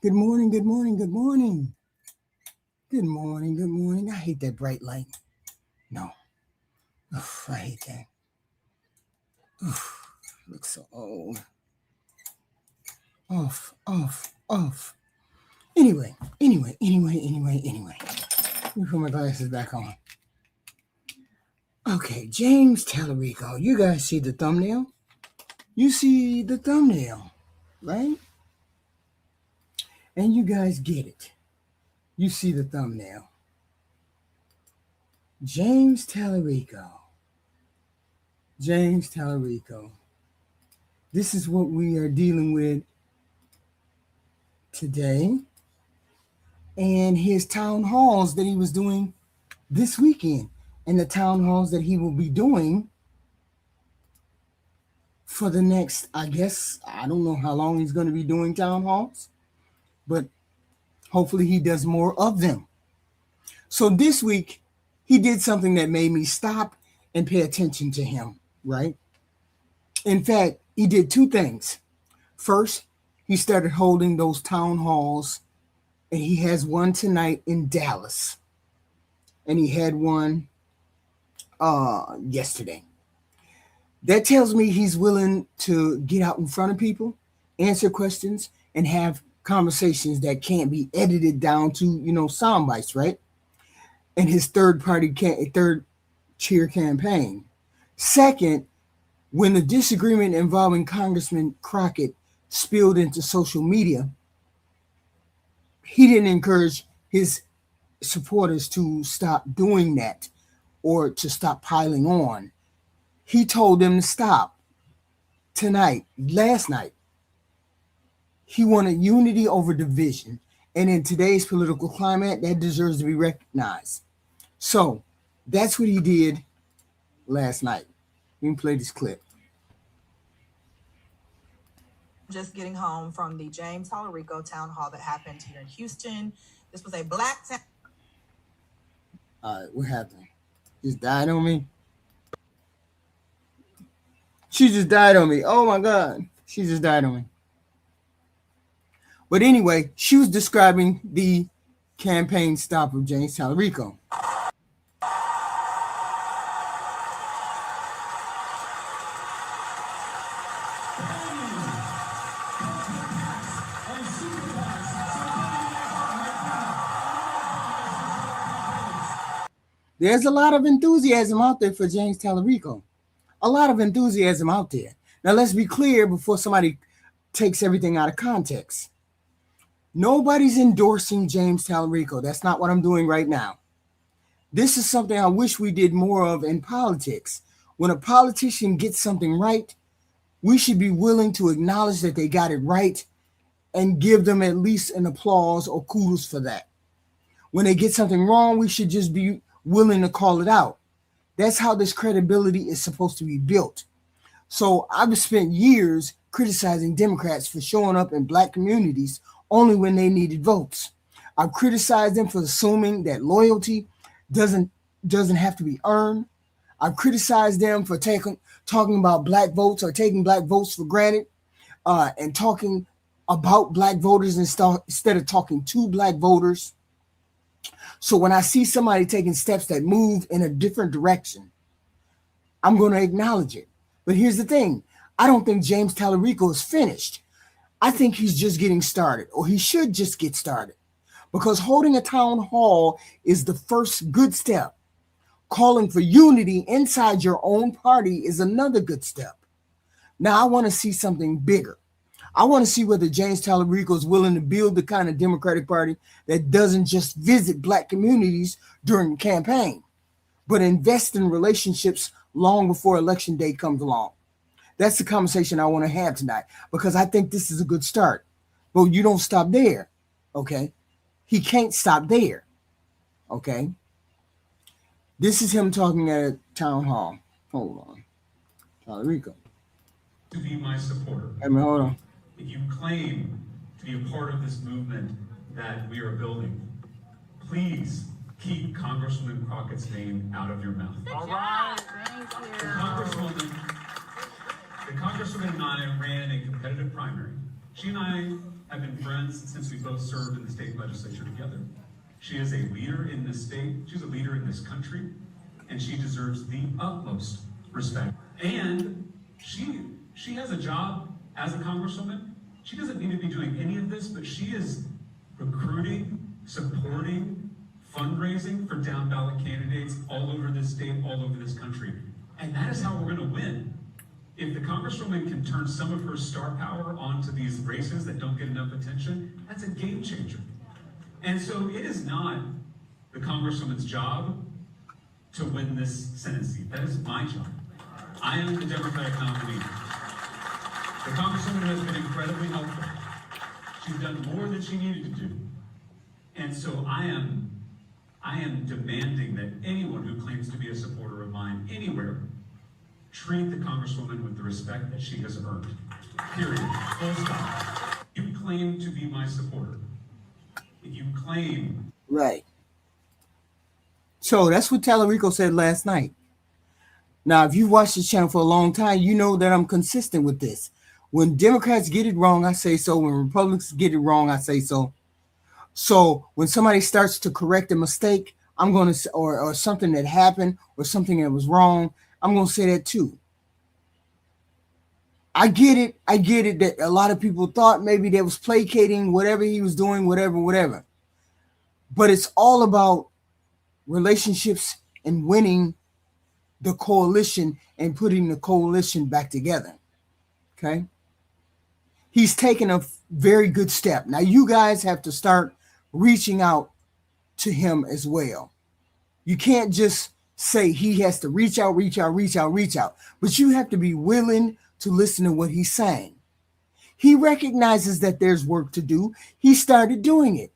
Good morning, good morning, good morning. Good morning, good morning. I hate that bright light. No. Oof, I hate that. Oof, looks so old. Off. Anyway. Let me put my glasses back on. Okay, James Talarico. You guys see the thumbnail? You see the thumbnail, right? And you guys get it. You see the thumbnail. James Talarico. This is what we are dealing with today. And his town halls that he was doing this weekend, and the town halls that he will be doing for the next, I don't know how long he's going to be doing town halls, but hopefully he does more of them. So this week, he did something that made me stop and pay attention to him, right? In fact, he did two things. First, he started holding those town halls, and he has one tonight in Dallas. And he had one yesterday. That tells me he's willing to get out in front of people, answer questions, and have conversations that can't be edited down to, sound bites, right? And his third chair campaign. Second, when the disagreement involving Congressman Crockett spilled into social media, he didn't encourage his supporters to stop doing that or to stop piling on. He told them to stop last night. He wanted unity over division. And in today's political climate, that deserves to be recognized. So that's what he did last night. Let me play this clip. Just getting home from the James Talarico town hall that happened here in Houston. This was a black town. All right, what happened? Just died on me? She just died on me. Oh my God. She just died on me. But anyway, she was describing the campaign stop of James Talarico. There's a lot of enthusiasm out there for James Talarico. A lot of enthusiasm out there. Now, let's be clear before somebody takes everything out of context. Nobody's endorsing James Talarico. That's not what I'm doing right now. This is something I wish we did more of in politics. When a politician gets something right, we should be willing to acknowledge that they got it right and give them at least an applause or kudos for that. When they get something wrong, we should just be willing to call it out. That's how this credibility is supposed to be built. So I've spent years criticizing Democrats for showing up in black communities only when they needed votes. I've criticized them for assuming that loyalty doesn't have to be earned. I've criticized them for talking about black votes or taking black votes for granted and talking about black voters instead of talking to black voters. So when I see somebody taking steps that move in a different direction, I'm going to acknowledge it. But here's the thing. I don't think James Talarico is finished. I think he's just getting started, or he should just get started, because holding a town hall is the first good step. Calling for unity inside your own party is another good step. Now, I want to see something bigger. I want to see whether James Talarico is willing to build the kind of Democratic Party that doesn't just visit black communities during the campaign, but invest in relationships long before election day comes along. That's the conversation I want to have tonight because I think this is a good start. But you don't stop there, okay? He can't stop there, okay? This is him talking at a town hall. Hold on. Talarico. To be my supporter. Hey, man, hold on. If you claim to be a part of this movement that we are building, please keep Congresswoman Crockett's name out of your mouth. All right, thank you. The Congresswoman and I ran a competitive primary. She and I have been friends since we both served in the state legislature together. She is a leader in this state, she's a leader in this country, and she deserves the utmost respect. And she has a job as a congresswoman. She doesn't need to be doing any of this, but she is recruiting, supporting, fundraising for down ballot candidates all over this state, all over this country. And that is how we're gonna win. If the congresswoman can turn some of her star power onto these races that don't get enough attention, that's a game changer. And so it is not the congresswoman's job to win this Senate seat. That is my job. I am the Democratic nominee. The congresswoman has been incredibly helpful. She's done more than she needed to do. And so I am demanding that anyone who claims to be a supporter of mine anywhere treat the congresswoman with the respect that she has earned. Period. Full stop. You claim to be my supporter. If you claim. Right. So that's what Talarico said last night. Now, if you've watched this channel for a long time, you know that I'm consistent with this. When Democrats get it wrong, I say so. When Republicans get it wrong, I say so. So when somebody starts to correct a mistake, I'm going to, or something that happened or something that was wrong, I'm going to say that too. I get it that a lot of people thought maybe they was placating whatever he was doing, whatever. But it's all about relationships and winning the coalition and putting the coalition back together. Okay. He's taken a very good step. Now you guys have to start reaching out to him as well. You can't just say he has to reach out, but you have to be willing to listen to what he's saying. He recognizes that there's work to do. He started doing it.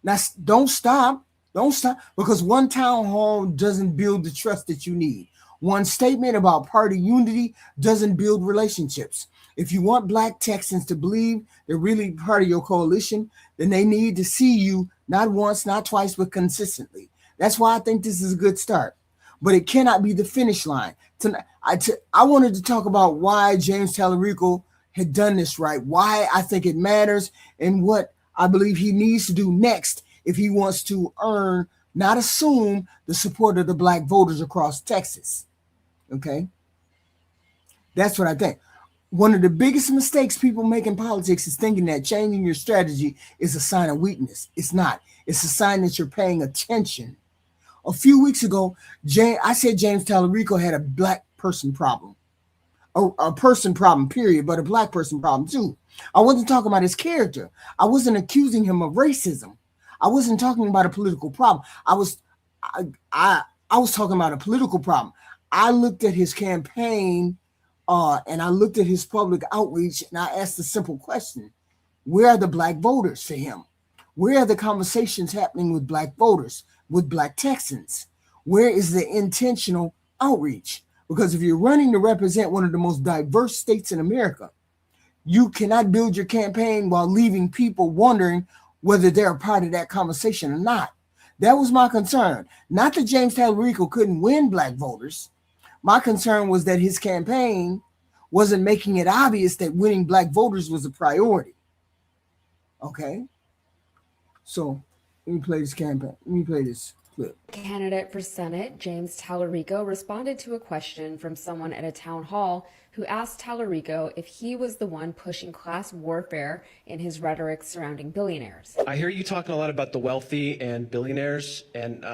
Now don't stop, because one town hall doesn't build the trust that you need. One statement about party unity doesn't build relationships. If you want Black Texans to believe they're really part of your coalition, then they need to see you not once, not twice, but consistently. That's why I think this is a good start. But it cannot be the finish line. Tonight, I wanted to talk about why James Talarico had done this right, why I think it matters, and what I believe he needs to do next if he wants to earn, not assume, the support of the Black voters across Texas. Okay? That's what I think. One of the biggest mistakes people make in politics is thinking that changing your strategy is a sign of weakness. It's not. It's a sign that you're paying attention. A few weeks ago, I said James Talarico had a Black person problem. A person problem, period, but a Black person problem too. I wasn't talking about his character. I wasn't accusing him of racism. I wasn't talking about a political problem. I was talking about a political problem. I looked at his campaign and I looked at his public outreach, and I asked a simple question. Where are the Black voters for him? Where are the conversations happening with Black voters, with Black Texans? Where is the intentional outreach? Because if you're running to represent one of the most diverse states in America, you cannot build your campaign while leaving people wondering whether they're a part of that conversation or not. That was my concern. Not that James Talarico couldn't win Black voters. My concern was that his campaign wasn't making it obvious that winning Black voters was a priority. Okay? So let me play this campaign. Let me play this clip. Candidate for Senate, James Talarico, responded to a question from someone at a town hall who asked Talarico if he was the one pushing class warfare in his rhetoric surrounding billionaires. I hear you talking a lot about the wealthy and billionaires, and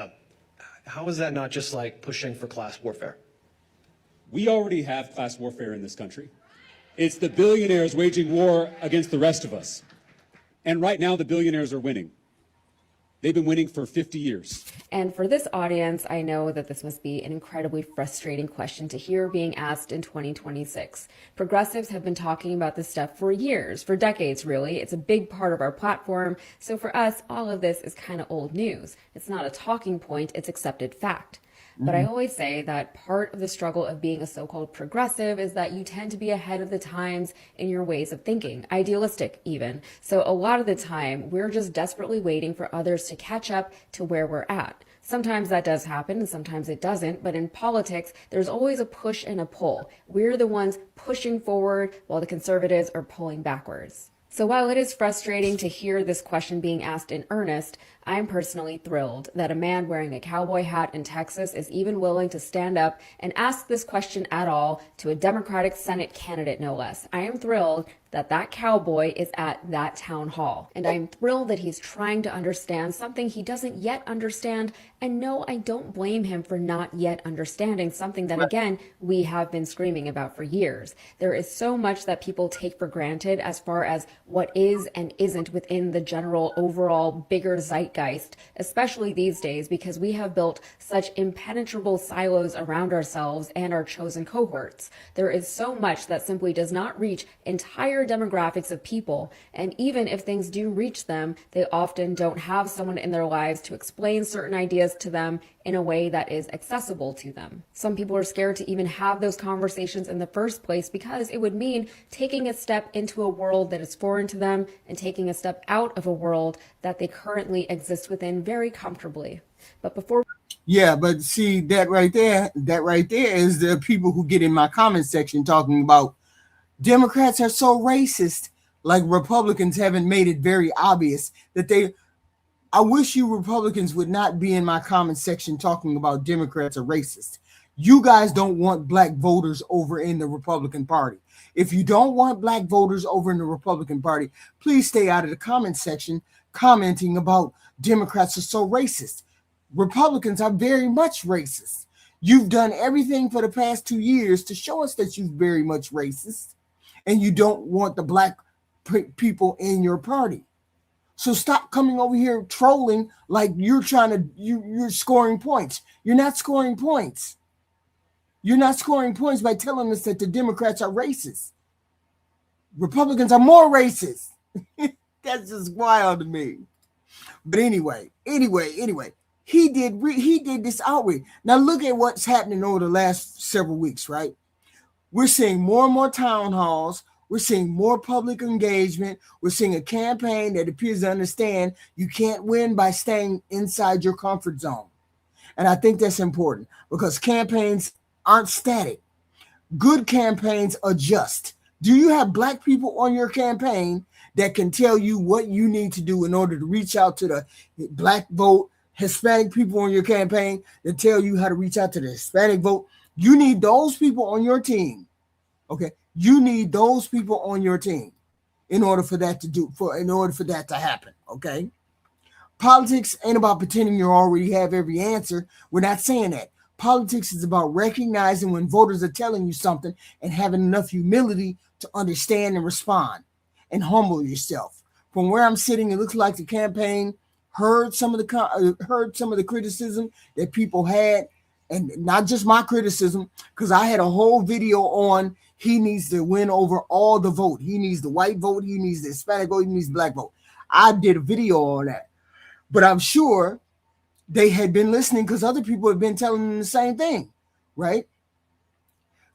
how is that not just like pushing for class warfare? We already have class warfare in this country. It's the billionaires waging war against the rest of us. And right now, the billionaires are winning. They've been winning for 50 years. And for this audience, I know that this must be an incredibly frustrating question to hear being asked in 2026. Progressives have been talking about this stuff for years, for decades, really. It's a big part of our platform. So for us, all of this is kind of old news. It's not a talking point, it's accepted fact. But I always say that part of the struggle of being a so-called progressive is that you tend to be ahead of the times in your ways of thinking, idealistic even. So a lot of the time, we're just desperately waiting for others to catch up to where we're at. Sometimes that does happen and sometimes it doesn't, but in politics, there's always a push and a pull. We're the ones pushing forward while the conservatives are pulling backwards. So while it is frustrating to hear this question being asked in earnest, I'm personally thrilled that a man wearing a cowboy hat in Texas is even willing to stand up and ask this question at all to a Democratic Senate candidate, no less. I am thrilled that that cowboy is at that town hall. And I'm thrilled that he's trying to understand something he doesn't yet understand. And no, I don't blame him for not yet understanding something that, again, we have been screaming about for years. There is so much that people take for granted as far as what is and isn't within the general overall bigger zeitgeist, especially these days, because we have built such impenetrable silos around ourselves and our chosen cohorts. There is so much that simply does not reach entire demographics of people, and even if things do reach them, they often don't have someone in their lives to explain certain ideas to them in a way that is accessible to them. Some people are scared to even have those conversations in the first place because it would mean taking a step into a world that is foreign to them and taking a step out of a world that they currently exist within very comfortably. But before Yeah, but see that right there is the people who get in my comment section talking about Democrats are so racist, like Republicans haven't made it very obvious that they. I wish you Republicans would not be in my comment section talking about Democrats are racist. You guys don't want black voters over in the Republican Party. If you don't want black voters over in the Republican Party, please stay out of the comment section commenting about Democrats are so racist. Republicans are very much racist. You've done everything for the past 2 years to show us that you're very much racist, and you don't want the black people in your party. So stop coming over here trolling like you're you're scoring points. You're not scoring points. You're not scoring points by telling us that the Democrats are racist. Republicans are more racist. That's just wild to me. But anyway, he did this outreach. Now look at what's happening over the last several weeks, right? We're seeing more and more town halls. We're seeing more public engagement. We're seeing a campaign that appears to understand you can't win by staying inside your comfort zone. And I think that's important because campaigns aren't static. Good campaigns adjust. Do you have black people on your campaign that can tell you what you need to do in order to reach out to the black vote, Hispanic people on your campaign that tell you how to reach out to the Hispanic vote? You need those people on your team. Okay. You need those people on your team in order for that to happen. Okay. Politics ain't about pretending you already have every answer. We're not saying that. Politics is about recognizing when voters are telling you something and having enough humility to understand and respond and humble yourself. From where I'm sitting, it looks like the campaign heard some of the criticism that people had, and not just my criticism, because I had a whole video on he needs to win over all the vote. He needs the white vote. He needs the Hispanic vote. He needs the black vote. I did a video on that, but I'm sure they had been listening because other people have been telling them the same thing, right?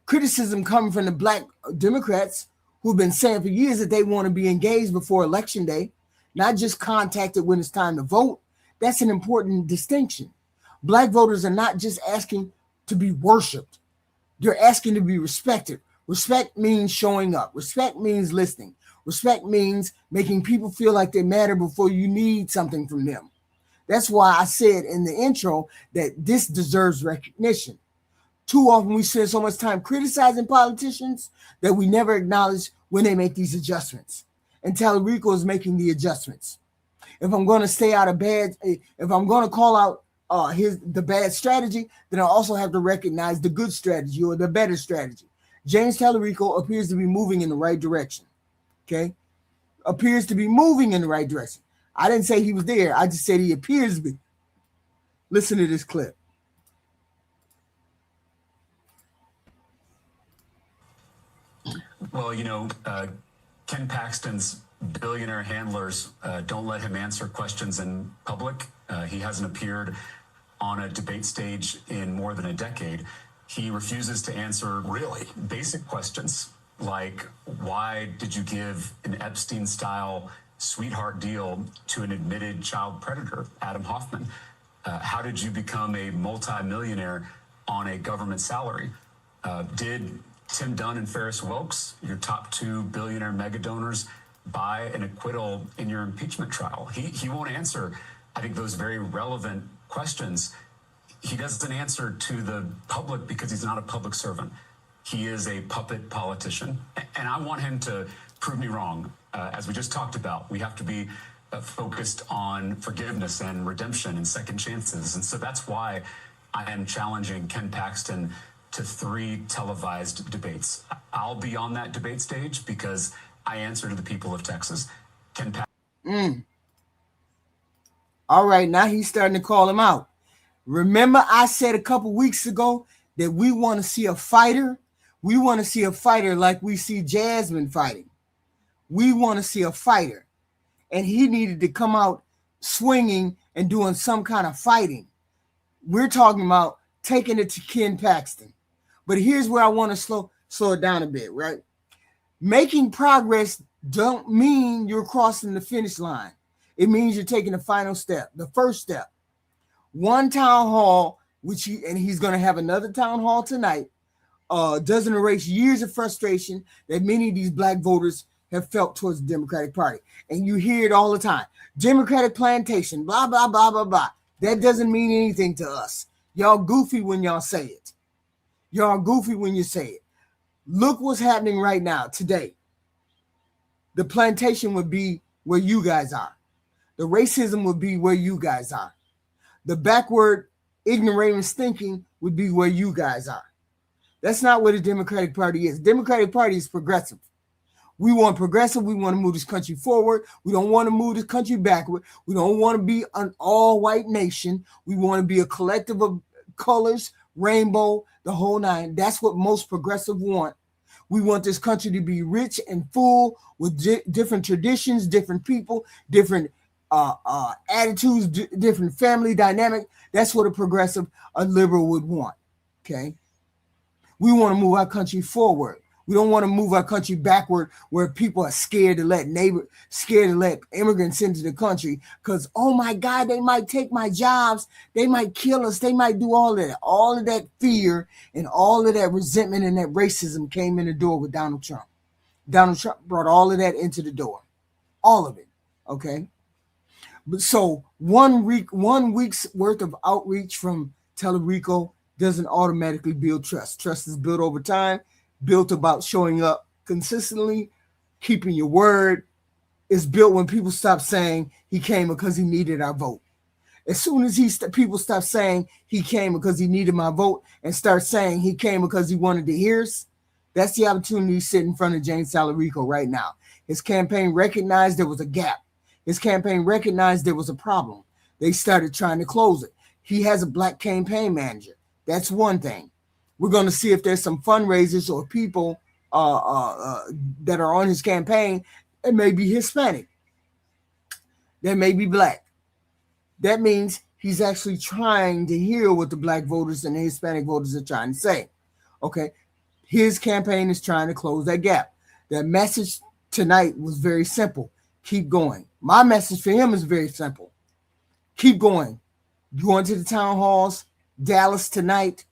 Criticism coming from the black Democrats who've been saying for years that they want to be engaged before Election Day, not just contacted when it's time to vote. That's an important distinction. Black voters are not just asking to be worshiped. They're asking to be respected. Respect means showing up. Respect means listening. Respect means making people feel like they matter before you need something from them. That's why I said in the intro that this deserves recognition. Too often we spend so much time criticizing politicians that we never acknowledge when they make these adjustments. And Talarico is making the adjustments. If I'm going to stay out of if I'm going to call out the bad strategy, then I also have to recognize the good strategy or the better strategy. James Talarico appears to be moving in the right direction. Okay? Appears to be moving in the right direction. I didn't say he was there. I just said he appears to be. Listen to this clip. Well, Ken Paxton's billionaire handlers don't let him answer questions in public. He hasn't appeared on a debate stage in more than a decade. He refuses to answer really basic questions like, why did you give an Epstein-style sweetheart deal to an admitted child predator, Adam Hoffman? How did you become a multimillionaire on a government salary? Did Tim Dunn and Ferris Wilkes, your top two billionaire mega donors, buy an acquittal in your impeachment trial? He won't answer, I think, those very relevant questions. He doesn't answer to the public because he's not a public servant. He is a puppet politician. And I want him to prove me wrong. As we just talked about, we have to be focused on forgiveness and redemption and second chances. And so that's why I am challenging Ken Paxton to 3 televised debates. I'll be on that debate stage because I answer to the people of Texas. Ken Paxton. All right, now he's starting to call him out. Remember, I said a couple weeks ago that we want to see a fighter. We want to see a fighter like we see Jasmine fighting. We want to see a fighter. And he needed to come out swinging and doing some kind of fighting. We're talking about taking it to Ken Paxton. But here's where I want to slow it down a bit, right? Making progress don't mean you're crossing the finish line. It means you're taking the final step, the first step. One town hall, he's going to have another town hall tonight, doesn't erase years of frustration that many of these black voters have felt towards the Democratic Party. And you hear it all the time. Democratic plantation, blah, blah, blah, blah, blah. That doesn't mean anything to us. Y'all goofy when y'all say it. Y'all goofy when you say it. Look what's happening right now, today. The plantation would be where you guys are. The racism would be where you guys are. The backward ignoramus thinking would be where you guys are. That's not what the Democratic Party is. Democratic Party is progressive. We want progressive. We want to move this country forward. We don't want to move this country backward. We don't want to be an all-white nation. We want to be a collective of colors, rainbow, the whole nine. That's what most progressive want. We want this country to be rich and full with different traditions, different people, different attitudes, different family dynamic. That's what a progressive, a liberal would want. Okay. We want to move our country forward. We don't want to move our country backward where people are scared to let immigrants into the country because, oh my God, they might take my jobs. They might kill us. They might do all of that. All of that fear and all of that resentment and that racism came in the door with Donald Trump. Donald Trump brought all of that into the door. All of it. Okay. But so 1 week's worth of outreach from Talarico doesn't automatically build trust. Trust is built over time, built about showing up consistently, keeping your word. It's built when people stop saying he came because he needed our vote. As soon as people stop saying he came because he needed my vote and start saying he came because he wanted to hear us, that's the opportunity sitting in front of James Talarico right now. His campaign recognized there was a gap. His campaign recognized there was a problem. They started trying to close it. He has a black campaign manager. That's one thing. We're going to see if there's some fundraisers or people that are on his campaign that may be Hispanic, that may be black. That means he's actually trying to hear what the black voters and the Hispanic voters are trying to say. Okay. His campaign is trying to close that gap. That message tonight was very simple. Keep going. My message for him is very simple. Keep going. Going to the town halls, Dallas tonight.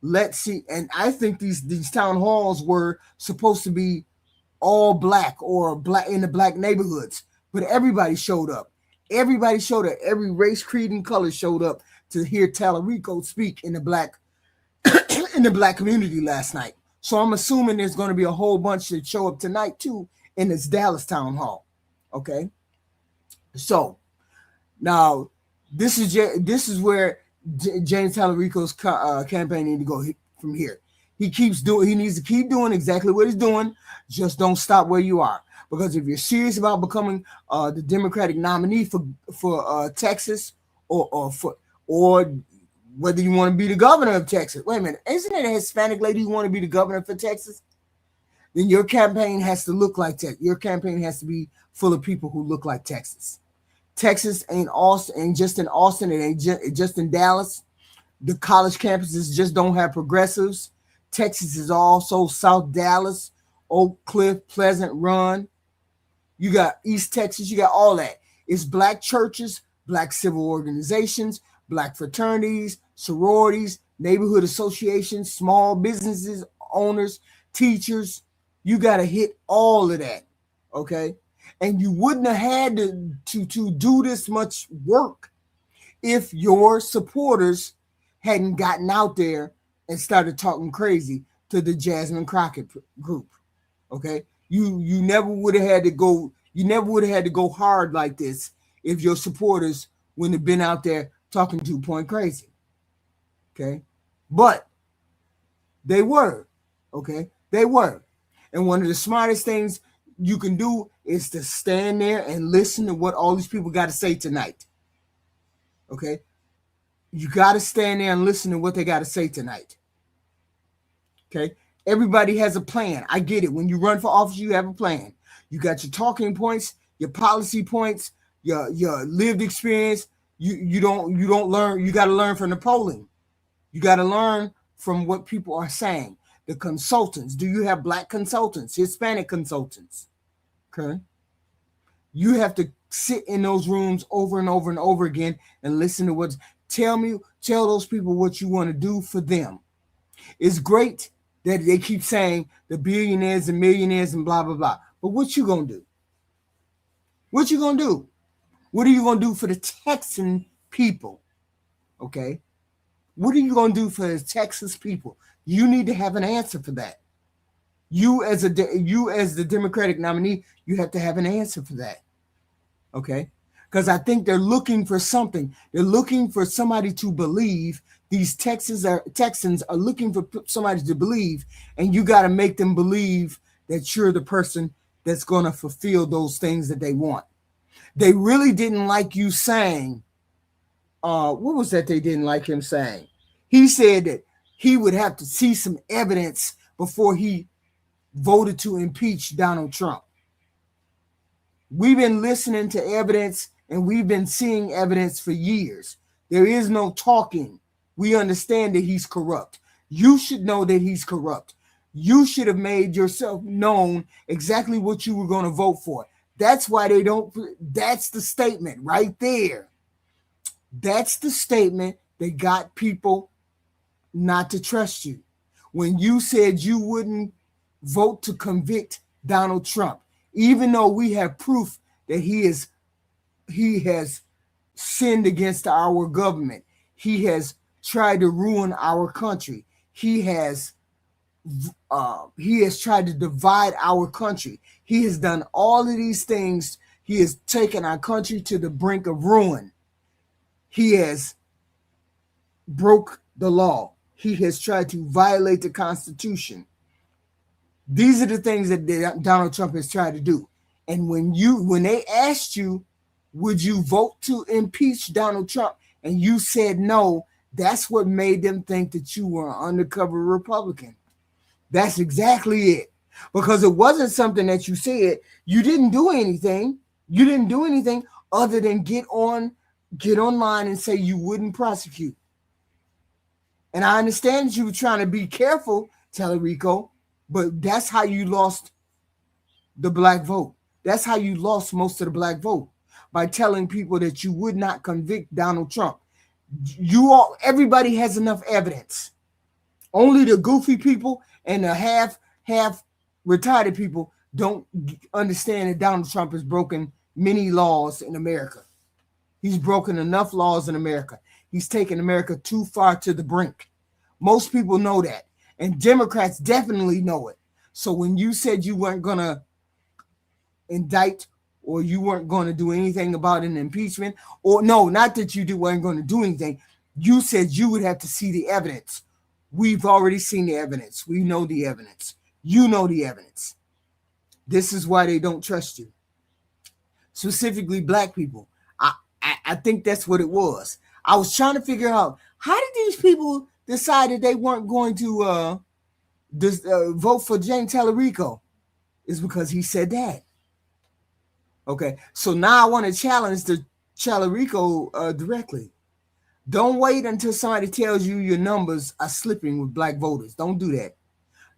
Let's see. And I think these town halls were supposed to be all black or black in the black neighborhoods, but everybody showed up. Everybody showed up. Every race, creed, and color showed up to hear Talarico speak in the black in the black community last night. So I'm assuming there's going to be a whole bunch that show up tonight too in this Dallas town hall. Okay. So now this is where James Talarico's campaign need to go from here. He needs to keep doing exactly what he's doing. Just don't stop where you are. Because if you're serious about becoming the Democratic nominee for Texas, or whether you want to be the governor of Texas, wait a minute, isn't it a Hispanic lady who want to be the governor for Texas? Then your campaign has to look like Texas. Your campaign has to be full of people who look like Texas. Texas ain't just in Austin. It ain't just in Dallas. The college campuses just don't have progressives. Texas is also South Dallas, Oak Cliff, Pleasant Run. You got East Texas. You got all that. It's black churches, black civil organizations, black fraternities, sororities, neighborhood associations, small businesses, owners, teachers. You got to hit all of that, okay? And you wouldn't have had to do this much work if your supporters hadn't gotten out there and started talking crazy to the Jasmine Crockett group, okay? You never would have had to go. You never would have had to go hard like this if your supporters wouldn't have been out there talking 2-point crazy, okay? But they were, okay? They were. And one of the smartest things you can do is to stand there and listen to what all these people got to say tonight, okay? You got to stand there and listen to what they got to say tonight, okay? Everybody has a plan. I get it. When you run for office, you have a plan. You got your talking points, your policy points, your lived experience. You don't learn. You got to learn from the polling. You got to learn from what people are saying. The consultants. Do you have black consultants, Hispanic consultants? Okay. You have to sit in those rooms over and over and over again and listen to tell those people what you want to do for them. It's great that they keep saying the billionaires and millionaires and blah, blah, blah. But what you going to do? What you going to do? What are you going to do for the Texan people? Okay. What are you going to do for the Texas people? You need to have an answer for that. You as the Democratic nominee, you have to have an answer for that. Okay? Because I think they're looking for something. They're looking for somebody to believe. These Texans are looking for somebody to believe, and you got to make them believe that you're the person that's going to fulfill those things that they want. They really didn't like you saying, what was that they didn't like him saying? He said that he would have to see some evidence before he voted to impeach Donald Trump. We've been listening to evidence and we've been seeing evidence for years. There is no talking. We understand that he's corrupt. You should know that he's corrupt. You should have made yourself known exactly what you were going to vote for. That's why they don't. That's the statement right there. That's the statement that got people not to trust you. When you said you wouldn't vote to convict Donald Trump, even though we have proof that he has sinned against our government, he has tried to ruin our country, he has tried to divide our country, he has done all of these things, he has taken our country to the brink of ruin, he has broke the law, he has tried to violate the Constitution. These are the things that Donald Trump has tried to do. And when they asked you, would you vote to impeach Donald Trump? And you said no, that's what made them think that you were an undercover Republican. That's exactly it. Because it wasn't something that you said. You didn't do anything. You didn't do anything other than get online and say you wouldn't prosecute. And I understand that you were trying to be careful, Talarico, but that's how you lost the black vote. That's how you lost most of the black vote, by telling people that you would not convict Donald Trump. Everybody has enough evidence. Only the goofy people and the half retarded people don't understand that Donald Trump has broken many laws in America. He's broken enough laws in America. He's taken America too far to the brink. Most people know that. And Democrats definitely know it. So when you said you weren't going to indict or you weren't going to do anything about an impeachment, or no, not that you weren't going to do anything, you said you would have to see the evidence. We've already seen the evidence. We know the evidence. You know the evidence. This is why they don't trust you. Specifically black people. I think that's what it was. I was trying to figure out, how did these people decide that they weren't going to vote for James Talarico? It's because he said that. Okay, so now I want to challenge the Talarico directly. Don't wait until somebody tells you your numbers are slipping with black voters. Don't do that.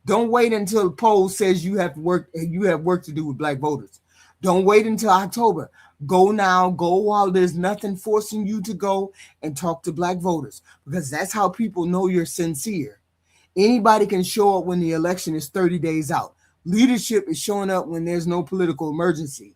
Don't wait until the poll says you have work to do with black voters. Don't wait until October. Go now, go while there's nothing forcing you to go and talk to black voters, because that's how people know you're sincere. Anybody can show up when the election is 30 days out. Leadership is showing up when there's no political emergency.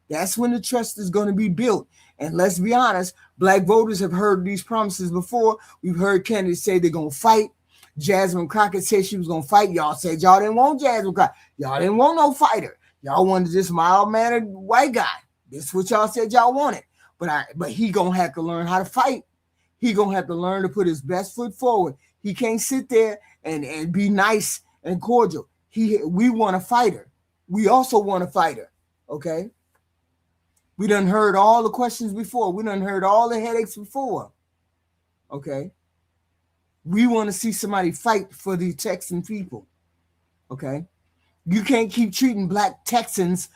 That's when the trust is going to be built. And let's be honest, black voters have heard these promises before. We've heard candidates say they're going to fight. Jasmine Crockett said she was going to fight. Y'all said y'all didn't want Jasmine Crockett. Y'all didn't want no fighter. Y'all wanted this mild-mannered white guy. This is what y'all said y'all wanted. But he going to have to learn how to fight. He going to have to learn to put his best foot forward. He can't sit there and be nice and cordial. We want a fighter. We also want a fighter, okay? We done heard all the questions before. We done heard all the headaches before, okay? We want to see somebody fight for the Texan people, okay? You can't keep treating black Texans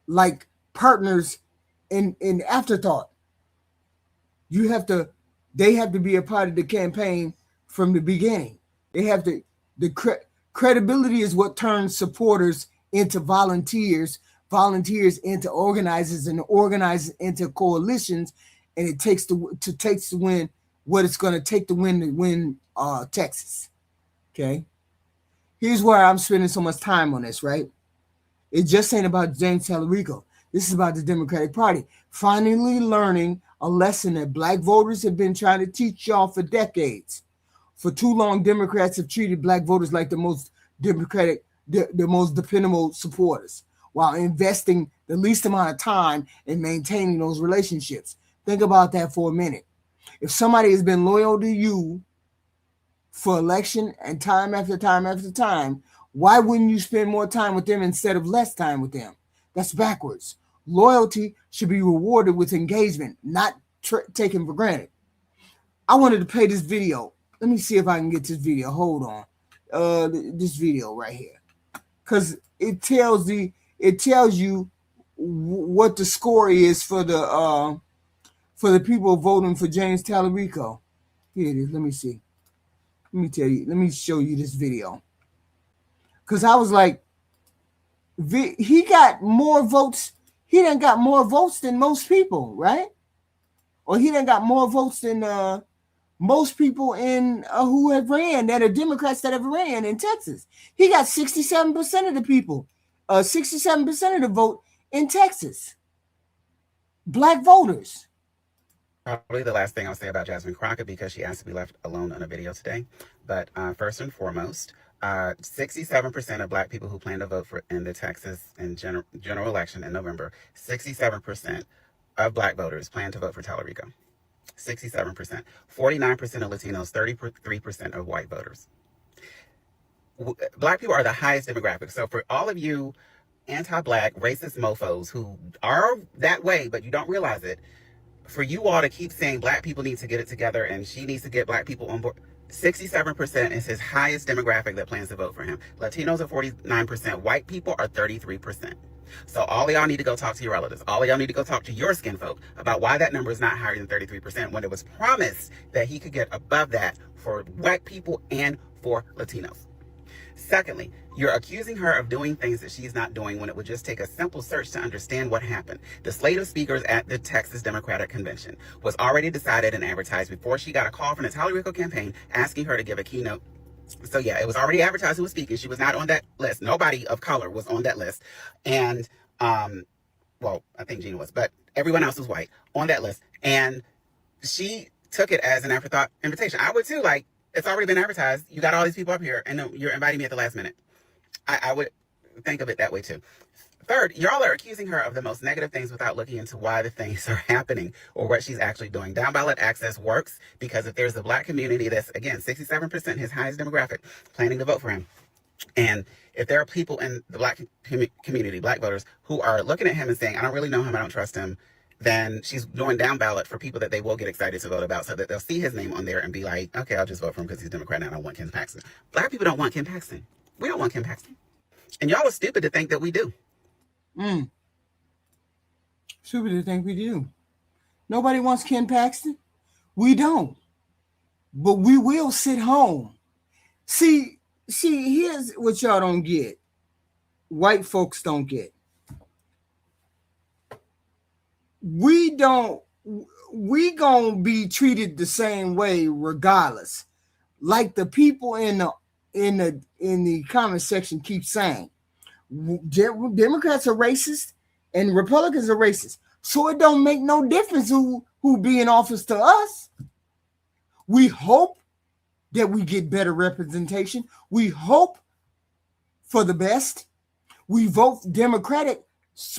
like partners in afterthought. They have to be a part of the campaign from the beginning. They have to, credibility is what turns supporters into volunteers into organizers, and organizers into coalitions, and it takes to win what it's going to take to win Texas. Okay, here's why I'm spending so much time on this. Right, it just ain't about James Talarico. This is about the Democratic Party finally learning a lesson that black voters have been trying to teach y'all for decades. For too long, Democrats have treated black voters like the most democratic, the most dependable supporters, while investing the least amount of time in maintaining those relationships. Think about that for a minute. If somebody has been loyal to you for election and time after time after time, why wouldn't you spend more time with them instead of less time with them? That's backwards. Loyalty should be rewarded with engagement, not taken for granted. I wanted to play this video. Let me see if I can get this video. Hold on. This video right here. Because it tells you what the score is for the people voting for James Talarico. Here it is. Let me see. Let me tell you. Let me show you this video. Because I was like, he got more votes. He done got more votes than most people, right? Or he done got more votes than most people in who have ran, that are Democrats that have ran in Texas. He got 67% of the people, 67% of the vote in Texas. Black voters. Probably the last thing I'll say about Jasmine Crockett, because she asked to be left alone on a video today. But first and foremost, 67% of black people who plan to vote for in the Texas and general election in November, 67% of black voters plan to vote for Talarico. 67%. 49% of Latinos, 33% of white voters. Black people are the highest demographic. So for all of you anti-black, racist mofos who are that way, but you don't realize it, for you all to keep saying black people need to get it together and she needs to get black people on board, 67% is his highest demographic that plans to vote for him. Latinos are 49%. White people are 33%. So all of y'all need to go talk to your relatives. All of y'all need to go talk to your skin folk about why that number is not higher than 33% when it was promised that he could get above that for white people and for Latinos. Secondly, you're accusing her of doing things that she's not doing when it would just take a simple search to understand what happened. The slate of speakers at the Texas Democratic Convention was already decided and advertised before she got a call from the Talarico campaign asking her to give a keynote. So yeah, it was already advertised who was speaking. She was not on that list. Nobody of color was on that list. And, well, I think Gina was, but everyone else was white on that list. And she took it as an afterthought invitation. I would too, like, it's already been advertised. You got all these people up here and you're inviting me at the last minute. I would think of it that way too. Third, y'all are accusing her of the most negative things without looking into why the things are happening or what she's actually doing. Down ballot access works because if there's a black community that's, again, 67%, his highest demographic, planning to vote for him, And if there are people in the black community, black voters, who are looking at him and saying, I don't really know him, I don't trust him, then she's going down ballot for people that they will get excited to vote about, so that they'll see his name on there and be like, okay, I'll just vote for him because he's Democrat and I don't want Ken Paxton. Black people don't want Ken Paxton. We don't want Ken Paxton. And y'all are stupid to think that we do. Stupid to think we do. Nobody wants Ken Paxton. We don't. But we will sit home. See, here's what y'all don't get. White folks don't get. We gonna be treated the same way regardless. Like the people in the comment section keep saying, Democrats are racist and Republicans are racist. So it don't make no difference who be in office to us. We hope that we get better representation. We hope for the best. We vote Democratic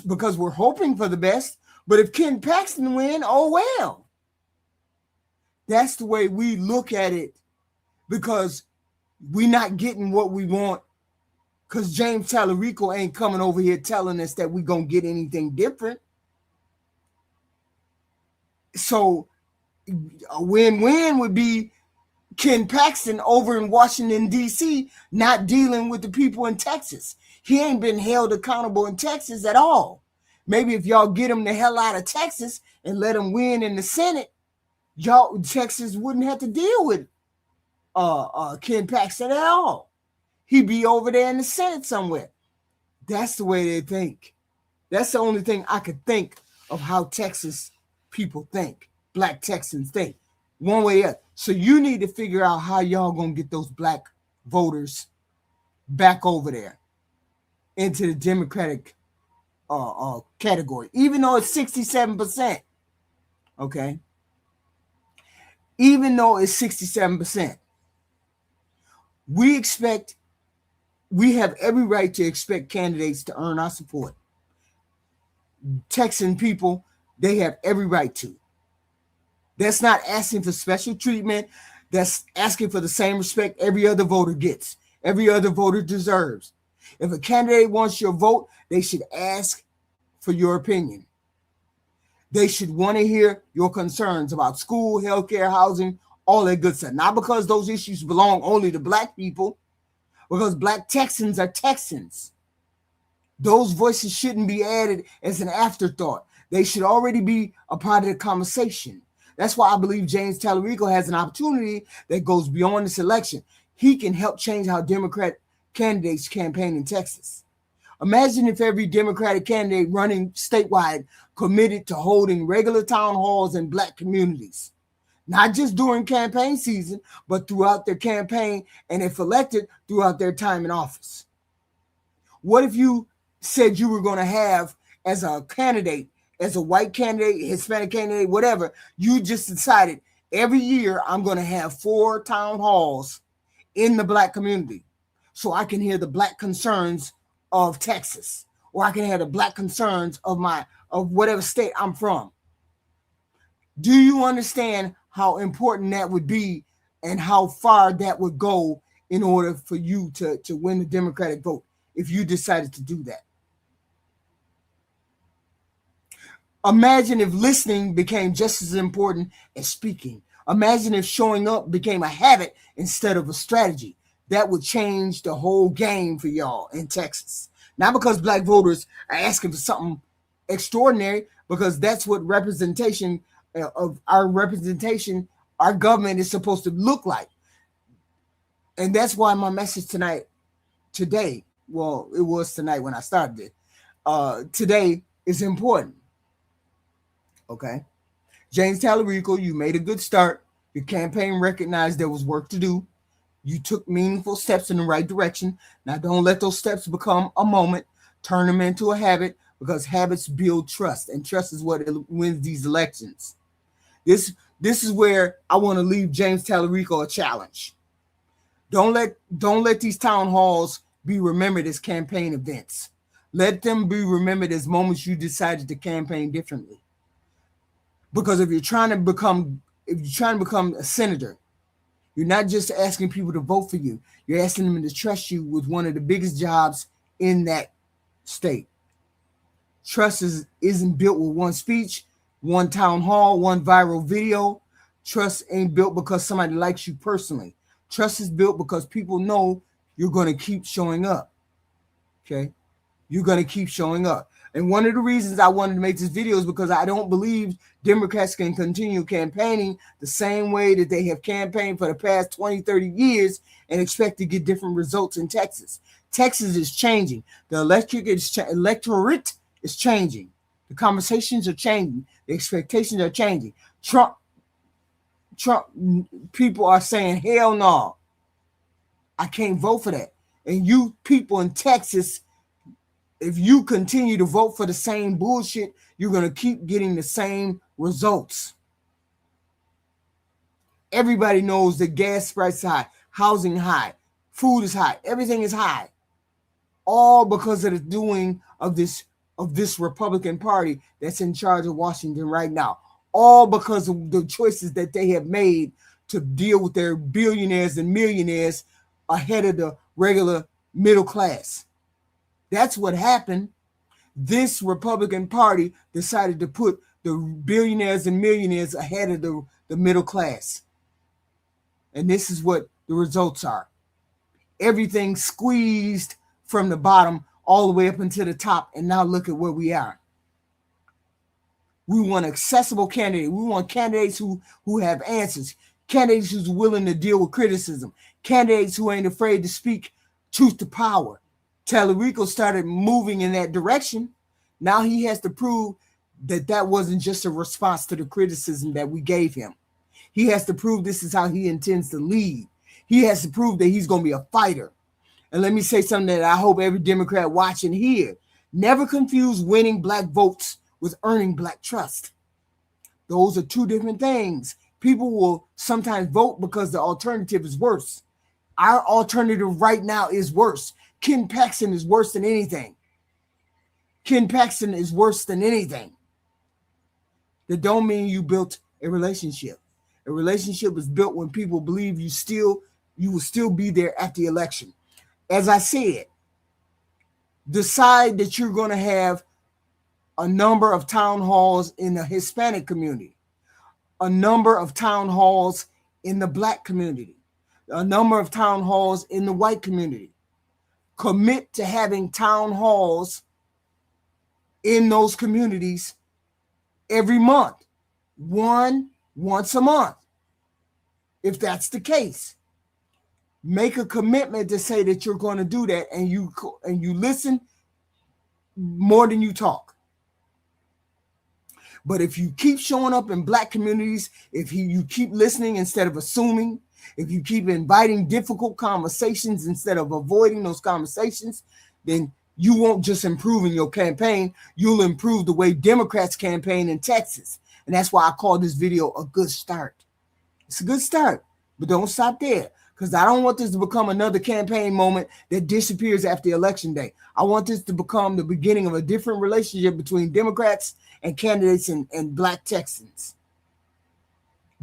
because we're hoping for the best. But if Ken Paxton win, oh well. That's the way we look at it, because we're not getting what we want, because James Talarico ain't coming over here telling us that we're going to get anything different. So a win-win would be Ken Paxton over in Washington, D.C., not dealing with the people in Texas. He ain't been held accountable in Texas at all. Maybe if y'all get him the hell out of Texas and let him win in the Senate, Texas wouldn't have to deal with Ken Paxton at all. He'd be over there in the Senate somewhere. That's the way they think. That's the only thing I could think of how Texas people think, black Texans think, one way or the other. So you need to figure out how y'all gonna get those black voters back over there into the Democratic category, even though it's 67%. Okay, even though it's 67%, we have every right to expect candidates to earn our support. Texan people, they have every right to. That's not asking for special treatment. That's asking for the same respect every other voter gets, every other voter deserves. If a candidate wants your vote, they should ask for your opinion. They should want to hear your concerns about school, healthcare, housing, all that good stuff. Not because those issues belong only to black people, because black Texans are Texans. Those voices shouldn't be added as an afterthought. They should already be a part of the conversation. That's why I believe James Talarico has an opportunity that goes beyond this election. He can help change how Democrat candidates campaign in Texas. Imagine if every Democratic candidate running statewide committed to holding regular town halls in black communities, not just during campaign season, but throughout their campaign, and if elected, throughout their time in office. What if you said you were going to have, as a candidate, as a white candidate, Hispanic candidate, whatever, you just decided every year I'm going to have 4 town halls in the black community so I can hear the black concerns of Texas, or I can hear the black concerns of whatever state I'm from. Do you understand how important that would be and how far that would go in order for you to win the Democratic vote if you decided to do that? Imagine if listening became just as important as speaking. Imagine if showing up became a habit instead of a strategy. That would change the whole game for y'all in Texas. Not because black voters are asking for something extraordinary, because that's what representation, our government is supposed to look like. And that's why my message today, well, it was tonight when I started it, today is important. Okay. James Talarico, you made a good start. Your campaign recognized there was work to do. You took meaningful steps in the right direction. Now, don't let those steps become a moment. Turn them into a habit, because habits build trust, and trust is what wins these elections. This is where I want to leave James Talarico a challenge. Don't let these town halls be remembered as campaign events. Let them be remembered as moments you decided to campaign differently. Because if you're trying to become a senator, You're not just asking people to vote for you. You're asking them to trust you with one of the biggest jobs in that state. Trust isn't built with one speech, one town hall, one viral video. Trust ain't built because somebody likes you personally. Trust is built because people know you're going to keep showing up. Okay? You're going to keep showing up. And one of the reasons I wanted to make this video is because I don't believe Democrats can continue campaigning the same way that they have campaigned for the past 20, 30 years and expect to get different results in Texas. Texas is changing. The electorate is changing. The conversations are changing. The expectations are changing. Trump people are saying, hell no, I can't vote for that. And you people in Texas, if you continue to vote for the same bullshit, you're going to keep getting the same results. Everybody knows that gas prices high, housing high, food is high, everything is high. All because of the doing of this Republican Party that's in charge of Washington right now. All because of the choices that they have made to deal with their billionaires and millionaires ahead of the regular middle class. That's what happened. This Republican Party decided to put the billionaires and millionaires ahead of the middle class. And this is what the results are. Everything squeezed from the bottom all the way up into the top. And now look at where we are. We want accessible candidates. We want candidates who have answers. Candidates who's willing to deal with criticism. Candidates who ain't afraid to speak truth to power. Talarico started moving in that direction. Now he has to prove that that wasn't just a response to the criticism that we gave him. He has to prove this is how he intends to lead. He has to prove that he's going to be a fighter. And let me say something that I hope every Democrat watching hear. Never confuse winning black votes with earning black trust. Those are two different things. People will sometimes vote because the alternative is worse. Our alternative right now is worse. Ken Paxton is worse than anything. Ken Paxton is worse than anything. That don't mean you built a relationship. A relationship is built when people believe you will still be there at the election. As I said, decide that you're going to have a number of town halls in the Hispanic community, a number of town halls in the black community, a number of town halls in the white community. Commit to having town halls in those communities every month, once a month. If that's the case, make a commitment to say that you're going to do that, and you listen more than you talk. But if you keep showing up in black communities, if you keep listening instead of assuming, if you keep inviting difficult conversations instead of avoiding those conversations, then you won't just improve in your campaign, you'll improve the way Democrats campaign in Texas. And that's why I call this video a good start. It's a good start, but don't stop there, because I don't want this to become another campaign moment that disappears after election day. I want this to become the beginning of a different relationship between Democrats and candidates and black Texans.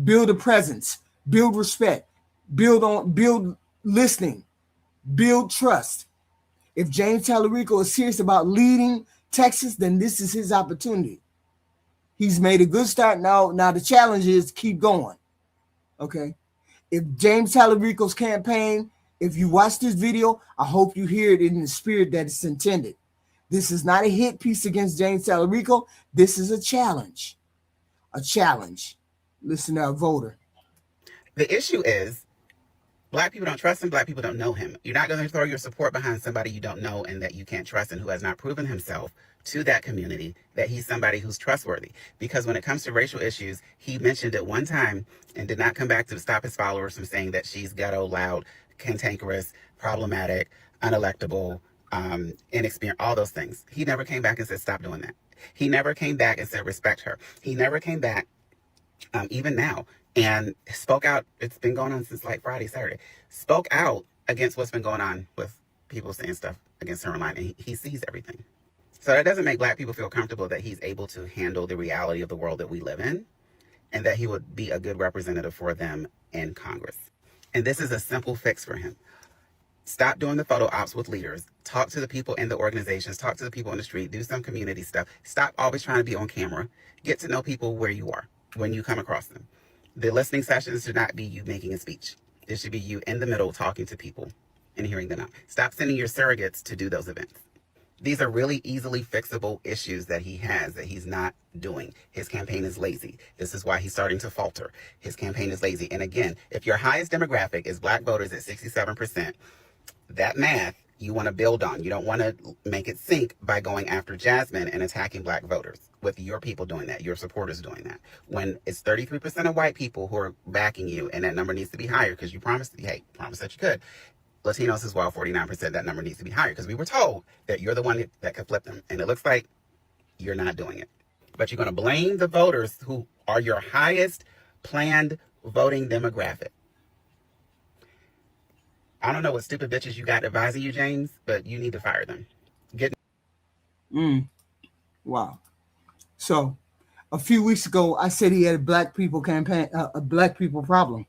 Build a presence, build respect, build listening, build trust. If James Talarico is serious about leading Texas, then this is his opportunity. He's made a good start. Now the challenge is keep going. Okay. If James Talarico's campaign, if you watch this video, I hope you hear it in the spirit that it's intended. This is not a hit piece against James Talarico. This is a challenge. A challenge. Listen to our voter. The issue is black people don't trust him. Black people don't know him. You're not going to throw your support behind somebody you don't know and that you can't trust and who has not proven himself to that community that he's somebody who's trustworthy. Because when it comes to racial issues, he mentioned it one time and did not come back to stop his followers from saying that she's ghetto, loud, cantankerous, problematic, unelectable, inexperienced, all those things. He never came back and said, stop doing that. He never came back and said, respect her. He never came back, even now, and spoke out. It's been going on since like Friday, Saturday. Spoke out against what's been going on with people saying stuff against her online. And he sees everything. So that doesn't make black people feel comfortable that he's able to handle the reality of the world that we live in and that he would be a good representative for them in Congress. And this is a simple fix for him. Stop doing the photo ops with leaders. Talk to the people in the organizations. Talk to the people on the street. Do some community stuff. Stop always trying to be on camera. Get to know people where you are when you come across them. The listening sessions should not be you making a speech. It should be you in the middle talking to people and hearing them out. Stop sending your surrogates to do those events. These are really easily fixable issues that he has that he's not doing. His campaign is lazy. This is why he's starting to falter. His campaign is lazy. And again, if your highest demographic is black voters at 67%, that math you want to build on. You don't want to make it sink by going after Jasmine and attacking black voters with your people doing that, your supporters doing that. When it's 33% of white people who are backing you, and that number needs to be higher because you promised that you could. Latinos as well, 49%, that number needs to be higher because we were told that you're the one that could flip them. And it looks like you're not doing it. But you're going to blame the voters who are your highest planned voting demographic. I don't know what stupid bitches you got advising you, James, but you need to fire them. Wow. So a few weeks ago, I said he had a black people campaign, a black people problem.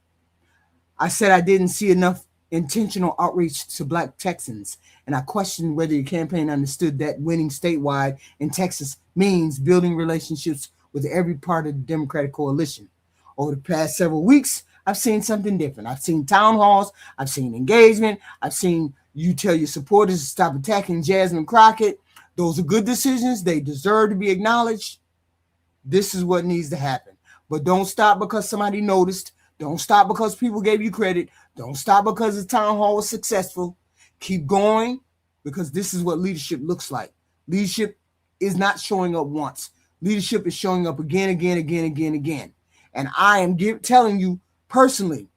I said I didn't see enough intentional outreach to black Texans, and I questioned whether your campaign understood that winning statewide in Texas means building relationships with every part of the Democratic coalition. Over the past several weeks, I've seen something different. I've seen town halls, I've seen engagement, I've seen you tell your supporters to stop attacking Jasmine Crockett. Those are good decisions. They deserve to be acknowledged. This is what needs to happen. But don't stop because somebody noticed. Don't stop because people gave you credit. Don't stop because the town hall was successful. Keep going because this is what leadership looks like. Leadership is not showing up once. Leadership is showing up again. And I am telling you personally,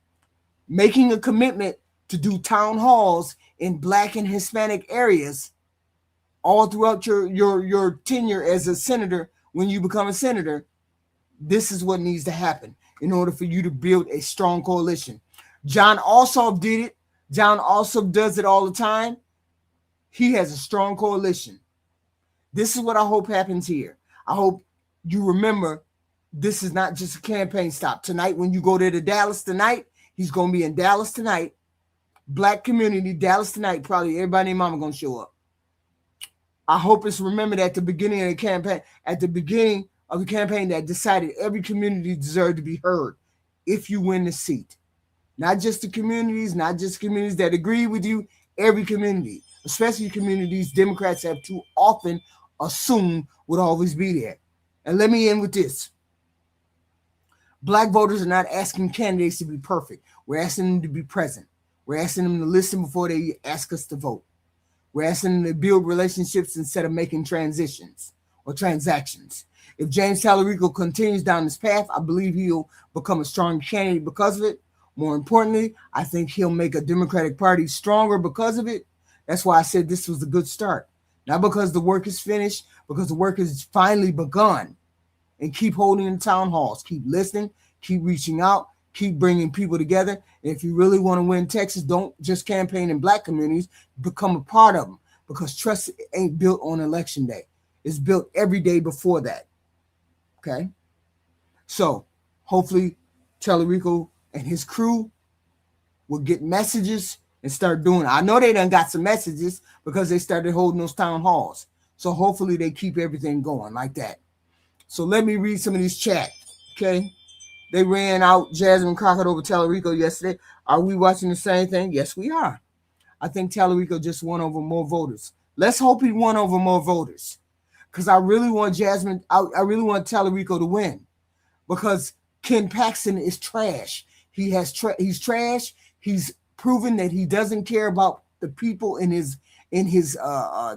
making a commitment to do town halls in black and Hispanic areas all throughout your tenure as a senator. When you become a senator, this is what needs to happen in order for you to build a strong coalition. John Ossoff did it. John Ossoff does it all the time. He has a strong coalition. This is what I hope happens here. I hope you remember this is not just a campaign stop. Tonight, when you go there to Dallas tonight, he's going to be in Dallas tonight. Black community, Dallas tonight, probably everybody and mama going to show up. I hope it's remembered at the beginning of the campaign, that decided every community deserved to be heard if you win the seat. Not just the communities, not just communities that agree with you, every community, especially communities Democrats have too often assumed would always be there. And let me end with this. Black voters are not asking candidates to be perfect. We're asking them to be present. We're asking them to listen before they ask us to vote. We're asking them to build relationships instead of making transitions or transactions. If James Talarico continues down this path, I believe he'll become a strong candidate because of it. More importantly, I think he'll make a Democratic Party stronger because of it. That's why I said this was a good start. Not because the work is finished, because the work has finally begun. And keep holding the town halls. Keep listening. Keep reaching out. Keep bringing people together. And if you really want to win Texas, don't just campaign in black communities. Become a part of them. Because trust ain't built on election day. It's built every day before that. Okay? So, hopefully, Talarico and his crew will get messages and start doing it. I know they done got some messages because they started holding those town halls. So, hopefully, they keep everything going like that. So, let me read some of these chat. Okay? They ran out Jasmine Crockett over Talarico yesterday. Are we watching the same thing? Yes, we are. I think Talarico just won over more voters. Let's hope he won over more voters. Because I really want I really want Talarico to win. Because Ken Paxton is trash. He's trash. He's proven that he doesn't care about the people in his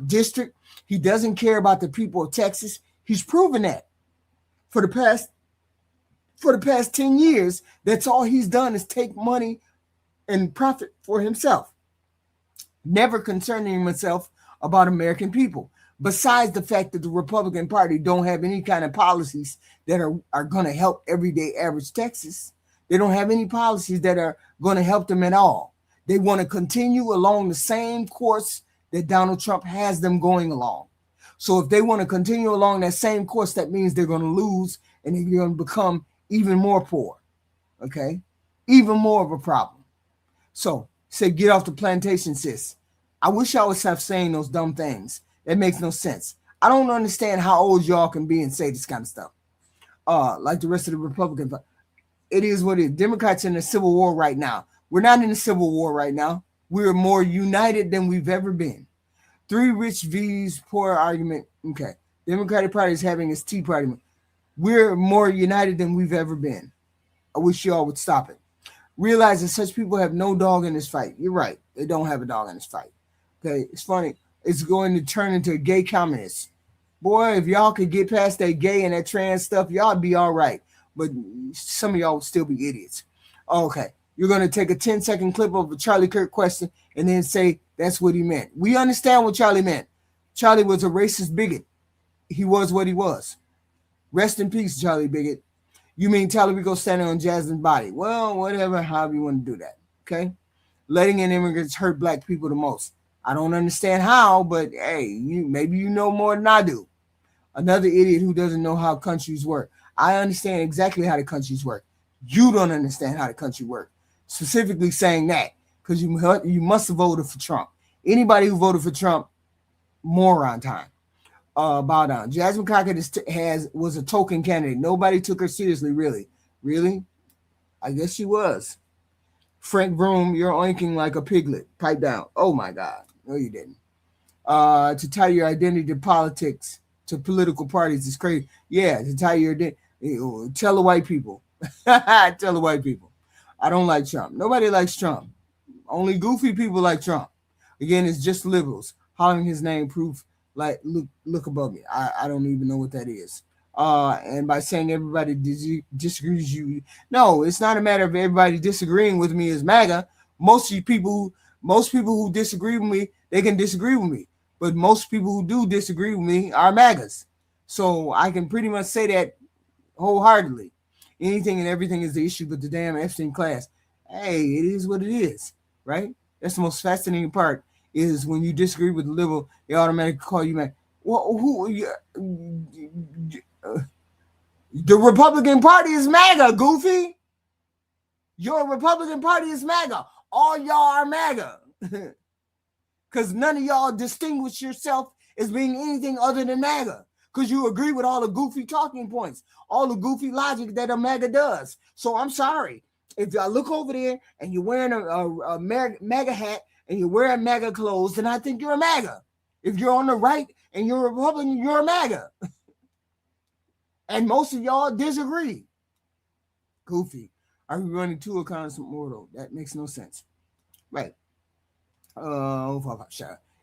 district. He doesn't care about the people of Texas. He's proven that. For the past 10 years, that's all he's done is take money and profit for himself, never concerning himself about American people. Besides the fact that the Republican Party don't have any kind of policies that are going to help everyday average Texas. They don't have any policies that are going to help them at all. They want to continue along the same course that Donald Trump has them going along. So if they want to continue along that same course, that means they're going to lose and they're going to become even more poor. Okay? Even more of a problem. So say get off the plantation, sis. I wish y'all would stop saying those dumb things. That makes no sense. I don't understand how old y'all can be and say this kind of stuff. Like the rest of the Republicans. It is what it is. Democrats are in a civil war right now. We're not in a civil war right now. We're more united than we've ever been. Three rich V's, poor argument. Okay. Democratic Party is having its Tea Party. We're more united than we've ever been. I wish y'all would stop it. Realize that such people have no dog in this fight. You're right. They don't have a dog in this fight. Okay. It's funny. It's going to turn into a gay communist. Boy, if y'all could get past that gay and that trans stuff, y'all would be all right. But some of y'all would still be idiots. Okay. You're going to take a 10-second clip of a Charlie Kirk question and then say that's what he meant. We understand what Charlie meant. Charlie was a racist bigot. He was what he was. Rest in peace, Charlie bigot. You mean Talarico standing on Jasmine's body? Well, whatever, however you want to do that. Okay? Letting in immigrants hurt black people the most. I don't understand how, but hey, maybe you know more than I do. Another idiot who doesn't know how countries work. I understand exactly how the countries work. You don't understand how the country works. Specifically saying that because you must have voted for Trump. Anybody who voted for Trump, moron time. Bow down. Jasmine Crockett was a token candidate. Nobody took her seriously, really. Really? I guess she was. Frank Broom, you're oinking like a piglet. Pipe down. Oh my God. No, you didn't. To tie your identity to politics, to political parties is crazy. Yeah, to tie your identity. Tell the white people. Tell the white people. I don't like Trump. Nobody likes Trump. Only goofy people like Trump. Again, it's just liberals. Hollering his name proof like look above me. I don't even know what that is. And by saying everybody disagrees you. No, it's not a matter of everybody disagreeing with me as MAGA. Most people who disagree with me, they can disagree with me. But most people who do disagree with me are MAGAs. So I can pretty much say that wholeheartedly. Anything and everything is the issue but the damn Epstein class. Hey, it is what it is, right? That's the most fascinating part is when you disagree with the liberal, they automatically call you MAGA. Well, the Republican Party is MAGA, goofy. Your Republican Party is MAGA. All y'all are MAGA. Because none of y'all distinguish yourself as being anything other than MAGA. Because you agree with all the goofy talking points, all the goofy logic that a MAGA does. So I'm sorry. If I look over there and you're wearing a MAGA hat and you're wearing MAGA clothes, then I think you're a MAGA. If you're on the right and you're a Republican, you're a MAGA. And most of y'all disagree. Goofy. Are we running two accounts mortal? That makes no sense. Right.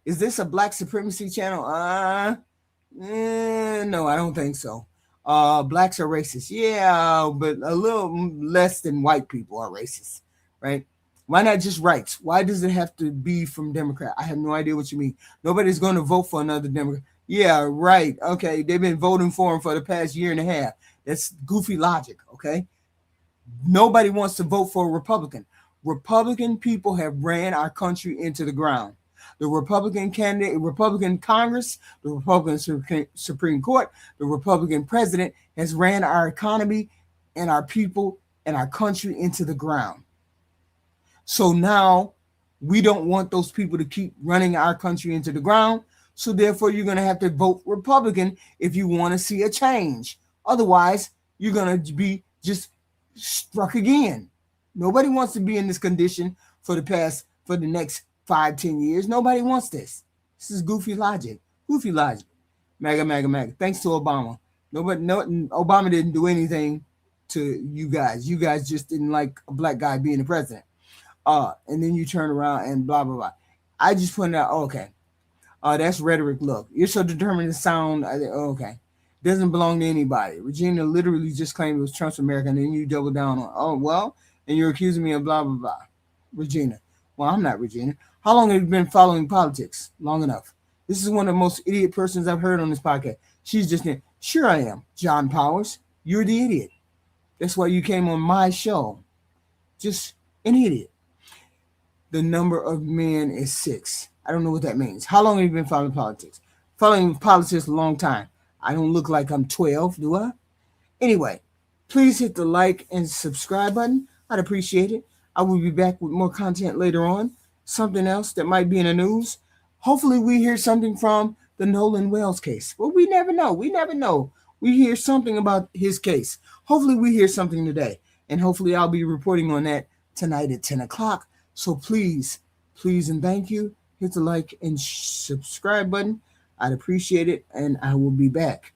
Is this a black supremacy channel? No, I don't think so. Blacks are racist. Yeah, but a little less than white people are racist, right? Why not just rights? Why does it have to be from Democrat? I have no idea what you mean. Nobody's going to vote for another Democrat. Yeah, right. Okay, they've been voting for him for the past year and a half. That's goofy logic, okay? Nobody wants to vote for a Republican. Republican people have ran our country into the ground. The Republican candidate, Republican Congress, the Republican Supreme Court, the Republican president has ran our economy and our people and our country into the ground. So now we don't want those people to keep running our country into the ground. So therefore, you're going to have to vote Republican if you want to see a change. Otherwise, you're going to be just struck again. Nobody wants to be in this condition for the next 5-10 years. Nobody wants this. This is goofy logic. Goofy logic. MAGA. Thanks to Obama. Obama didn't do anything to you guys. You guys just didn't like a black guy being the president. And then you turn around and blah, blah, blah. I just pointed out, okay. That's rhetoric. Look, you're so determined to sound, okay. Doesn't belong to anybody. Regina literally just claimed it was Trump's America, and then you double down on, and you're accusing me of blah, blah, blah. Regina. Well, I'm not Regina. How long have you been following politics? Long enough. This is one of the most idiot persons I've heard on this podcast. She's just, sure I am. John Powers, you're the idiot. That's why you came on my show. Just an idiot. The number of men is 6. I don't know what that means. How long have you been following politics? Following politics a long time. I don't look like I'm 12, do I? Anyway, please hit the like and subscribe button. I'd appreciate it. I will be back with more content later on. Something else that might be in the news. Hopefully, we hear something from the Nolan Wells case. But we never know. We never know. We hear something about his case. Hopefully, we hear something today. And hopefully, I'll be reporting on that tonight at 10 o'clock. So please, please, and thank you. Hit the like and subscribe button. I'd appreciate it. And I will be back.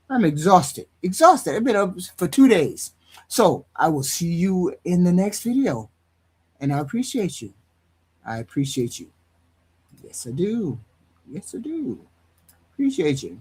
I'm exhausted. Exhausted. I've been up for 2 days. So I will see you in the next video. And I appreciate you. I appreciate you. Yes, I do. Yes, I do. Appreciate you.